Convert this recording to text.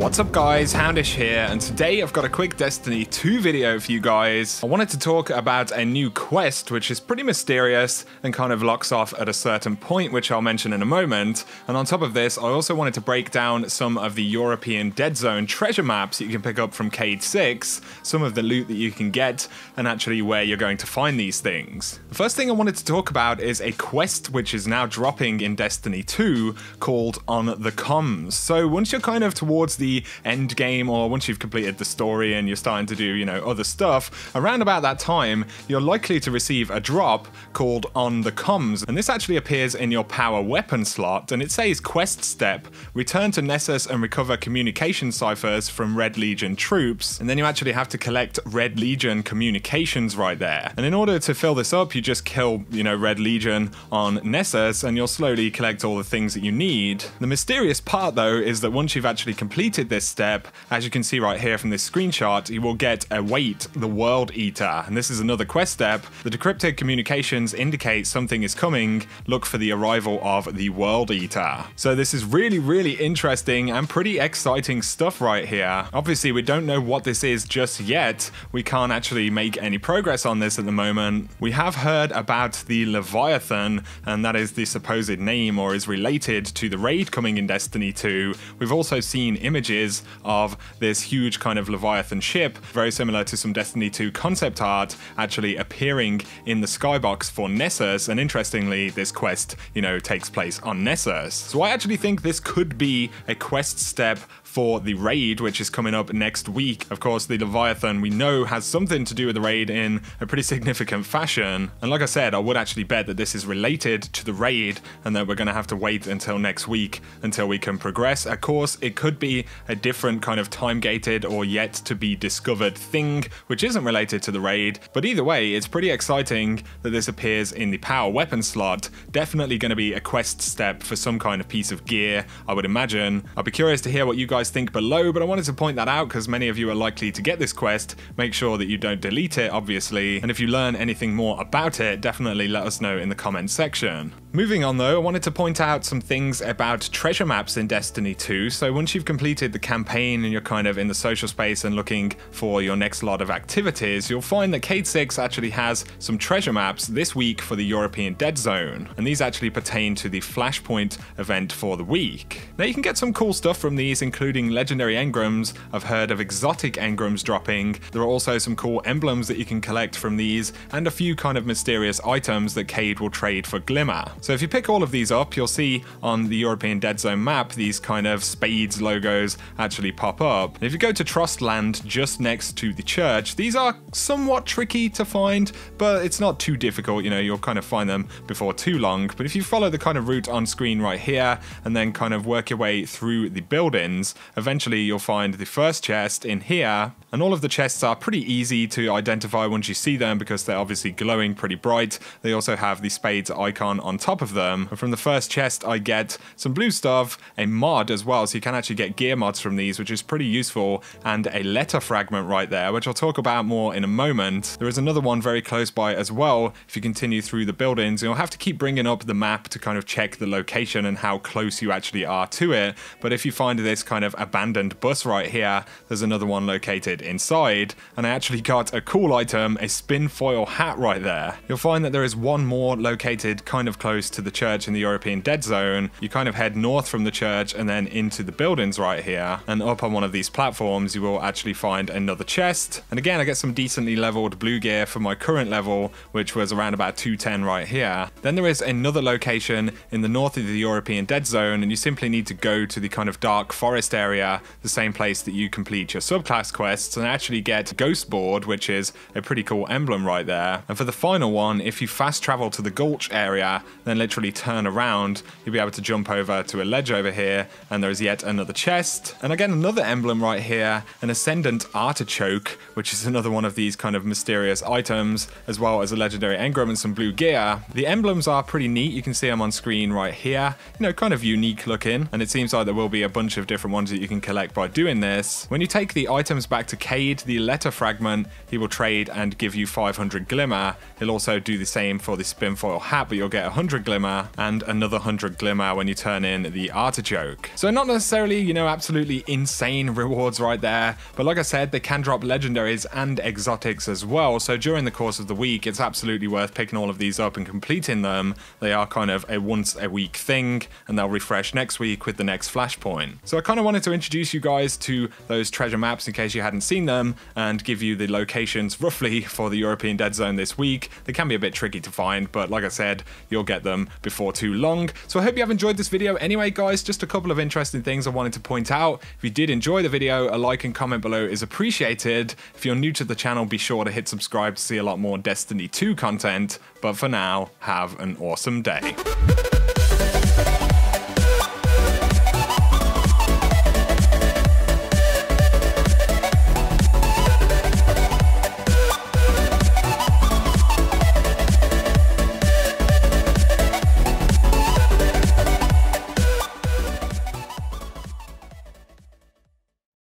What's up guys, Houndish here, and today I've got a quick Destiny 2 video for you guys. I wanted to talk about a new quest which is pretty mysterious and kind of locks off at a certain point, which I'll mention in a moment. And on top of this, I also wanted to break down some of the European Dead Zone treasure maps that you can pick up from Cade 6, some of the loot that you can get, and actually where you're going to find these things. The first thing I wanted to talk about is a quest which is now dropping in Destiny 2 called On the Comms. So once you're kind of towards the end game, or once you've completed the story and you're starting to do, you know, other stuff, around about that time, you're likely to receive a drop called On the Comms. And this actually appears in your power weapon slot, and it says quest step, return to Nessus and recover communication ciphers from Red Legion troops. And then you actually have to collect Red Legion communications right there. And in order to fill this up, you just kill, you know, Red Legion on Nessus and you'll slowly collect all the things that you need. The mysterious part though is that once you've actually completed this step, as you can see right here from this screenshot, you will get Await the World Eater. And this is another quest step. The decrypted communications indicate something is coming. Look for the arrival of the World Eater. So this is really interesting and pretty exciting stuff right here. Obviously, we don't know what this is just yet. We can't actually make any progress on this at the moment. We have heard about the Leviathan, and that is the supposed name or is related to the raid coming in Destiny 2. We've also seen images of this huge kind of Leviathan ship, very similar to some Destiny 2 concept art, actually appearing in the skybox for Nessus. And interestingly, this quest, you know, takes place on Nessus. So I actually think this could be a quest step for the raid, which is coming up next week. Of course, the Leviathan we know has something to do with the raid in a pretty significant fashion. And like I said, I would actually bet that this is related to the raid and that we're going to have to wait until next week until we can progress. Of course, it could be a different kind of time-gated or yet to be discovered thing, which isn't related to the raid. But either way, it's pretty exciting that this appears in the power weapon slot. Definitely going to be a quest step for some kind of piece of gear, I would imagine. I'll be curious to hear what you guys think below, but I wanted to point that out because many of you are likely to get this quest. Make sure that you don't delete it, obviously, and if you learn anything more about it, definitely let us know in the comments section. Moving on though, I wanted to point out some things about treasure maps in Destiny 2. So once you've completed the campaign and you're kind of in the social space and looking for your next lot of activities, you'll find that Cade 6 actually has some treasure maps this week for the European Dead Zone, and these actually pertain to the Flashpoint event for the week. Now you can get some cool stuff from these, including legendary engrams. I've heard of exotic engrams dropping. There are also some cool emblems that you can collect from these, and a few kind of mysterious items that Cade will trade for Glimmer. So if you pick all of these up, you'll see on the European Dead Zone map, these kind of spades logos actually pop up. And if you go to Trustland just next to the church, these are somewhat tricky to find, but it's not too difficult, you know, you'll kind of find them before too long. But if you follow the kind of route on screen right here, and then kind of work your way through the buildings, eventually you'll find the first chest in here. And all of the chests are pretty easy to identify once you see them because they're obviously glowing pretty bright. They also have the spades icon on top of them. And from the first chest I get some blue stuff, a mod as well, so you can actually get gear mods from these, which is pretty useful, and a letter fragment right there, which I'll talk about more in a moment. There is another one very close by as well. If you continue through the buildings, you'll have to keep bringing up the map to kind of check the location and how close you actually are to it. But if you find this kind of abandoned bus right here, there's another one located inside, and I actually got a cool item, a spin foil hat right there. You'll find that there is one more located kind of close to the church in the European Dead Zone. You kind of head north from the church and then into the buildings right here, and up on one of these platforms you will actually find another chest. And again, I get some decently leveled blue gear for my current level, which was around about 210 right here. Then there is another location in the north of the European Dead Zone, and you simply need to go to the kind of dark forest area, the same place that you complete your subclass quests, and actually get Ghost Board, which is a pretty cool emblem right there. And for the final one, if you fast travel to the Gulch area, then literally turn around, you'll be able to jump over to a ledge over here, and there's yet another chest. And again, another emblem right here, an Ascendant Artichoke, which is another one of these kind of mysterious items, as well as a legendary engram and some blue gear. The emblems are pretty neat. You can see them on screen right here. You know, kind of unique looking, and it seems like there will be a bunch of different ones that you can collect by doing this. When you take the items back to Cade, the letter fragment, he will trade and give you 500 Glimmer. He'll also do the same for the spin foil hat, but you'll get 100 100 glimmer and another 100 glimmer when you turn in the artichoke. So not necessarily, you know, absolutely insane rewards right there, but like I said, they can drop legendaries and exotics as well. So during the course of the week, it's absolutely worth picking all of these up and completing them. They are kind of a once a week thing, and they'll refresh next week with the next flashpoint. So I kind of wanted to introduce you guys to those treasure maps in case you hadn't seen them, and give you the locations roughly for the European Dead Zone this week. They can be a bit tricky to find, but like I said, you'll get them before too long. So I hope you have enjoyed this video anyway, guys. Just a couple of interesting things I wanted to point out. If you did enjoy the video, a like and comment below is appreciated. If you're new to the channel, be sure to hit subscribe to see a lot more Destiny 2 content. But for now, have an awesome day.